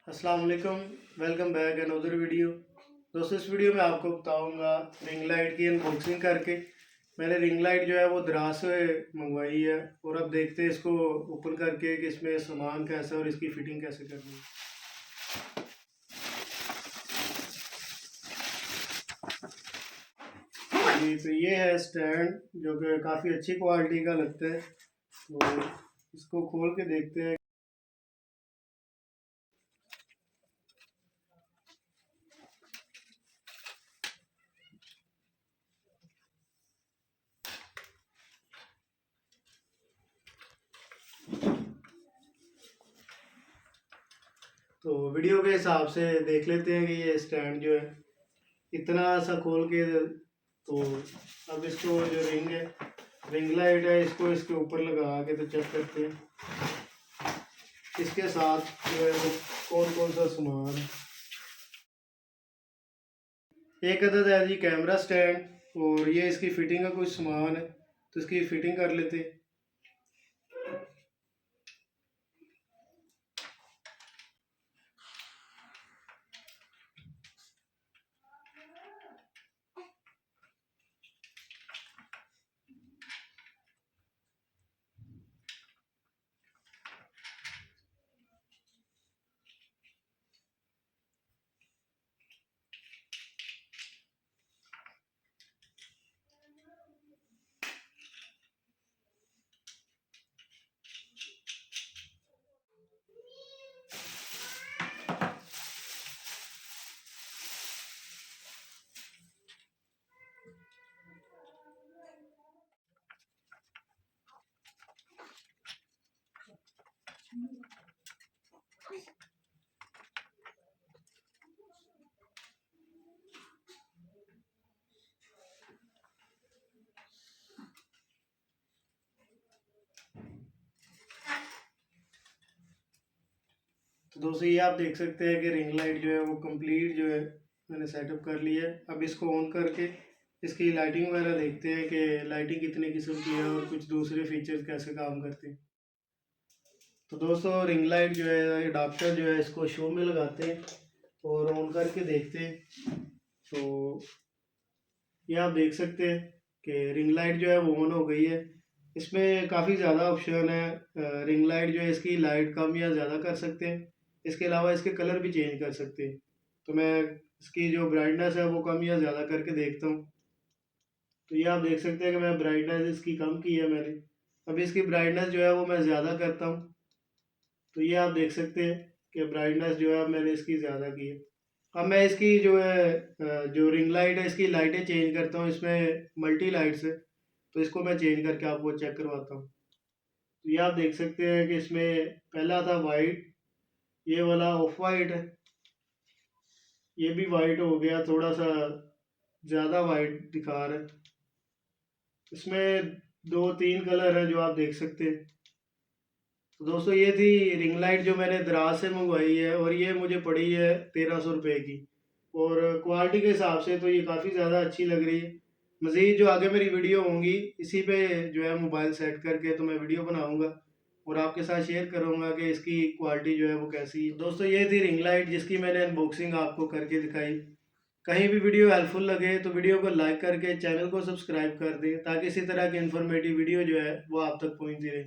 अस्सलाम वालेकुम। Welcome back another video. दोस्तों, इस वीडियो में आपको बताऊंगा रिंग लाइट की अनबॉक्सिंग करके। मैंने रिंग लाइट जो है वो दराज से मंगवाई है और अब देखते हैं इसको ओपन करके कि इसमें सामान कैसा है और इसकी फ़िटिंग कैसे करनी है। जी, तो ये है स्टैंड जो कि काफ़ी अच्छी क्वालिटी का लगता है। तो इसको खोल के देखते हैं। तो वीडियो के हिसाब से देख लेते हैं कि ये स्टैंड जो है इतना सा खोल के। तो अब इसको जो रिंग है, रिंग लाइट है, इसको इसके ऊपर लगा के तो चेक करते हैं इसके साथ जो है वो कौन कौन सा सामान है। एक अदद है जी कैमरा स्टैंड और ये इसकी फिटिंग का कुछ सामान है, तो इसकी फिटिंग कर लेते हैं। तो दोस्तों, ये आप देख सकते हैं कि रिंग लाइट जो है वो कंप्लीट जो है मैंने सेटअप कर लिया है। अब इसको ऑन करके इसकी लाइटिंग वगैरह देखते हैं कि लाइटिंग कितने किस्म की है और कुछ दूसरे फीचर्स कैसे काम करते हैं। तो दोस्तों, रिंग लाइट जो है अडाप्टर जो है इसको शो में लगाते हैं और ऑन करके देखते हैं। तो ये आप देख सकते हैं कि रिंग लाइट जो है वो ऑन हो गई है। इसमें काफ़ी ज़्यादा ऑप्शन है। रिंग लाइट जो है इसकी लाइट कम या ज़्यादा कर सकते हैं। इसके अलावा इसके कलर भी चेंज कर सकते हैं। तो मैं इसकी जो ब्राइटनेस है वो कम या ज़्यादा करके देखता हूँ। तो ये आप देख सकते हैं कि मैं ब्राइटनेस इसकी कम की है मैंने। अभी इसकी ब्राइटनेस जो है वो मैं ज़्यादा करता हूँ। तो ये आप देख सकते हैं कि ब्राइटनेस जो है मैंने इसकी ज़्यादा की है। अब मैं इसकी जो है जो रिंग लाइट है इसकी लाइटें चेंज करता हूँ। इसमें मल्टी लाइट्स है, तो इसको मैं चेंज करके आपको चेक करवाता हूँ। तो ये आप देख सकते हैं कि इसमें पहला था वाइट, ये वाला ऑफ वाइट है, ये भी वाइट हो गया, थोड़ा सा ज़्यादा वाइट दिखा रहा है। इसमें दो तीन कलर हैं जो आप देख सकते हैं। तो दोस्तों, ये थी रिंग लाइट जो मैंने दराज से मंगवाई है और ये मुझे पड़ी है 1300 रुपये की। और क्वालिटी के हिसाब से तो ये काफ़ी ज़्यादा अच्छी लग रही है। मज़ीद जो आगे मेरी वीडियो होंगी इसी पे जो है मोबाइल सेट करके तो मैं वीडियो बनाऊंगा और आपके साथ शेयर करूंगा कि इसकी क्वालिटी जो है वो कैसी है। दोस्तों, ये थी रिंग लाइट जिसकी मैंने अनबॉक्सिंग आपको करके दिखाई। कहीं भी वीडियो हेल्पफुल लगे तो वीडियो को लाइक करके चैनल को सब्सक्राइब कर दें ताकि इसी तरह की इन्फॉर्मेटिव वीडियो जो है वो आप तक पहुँचती रहे।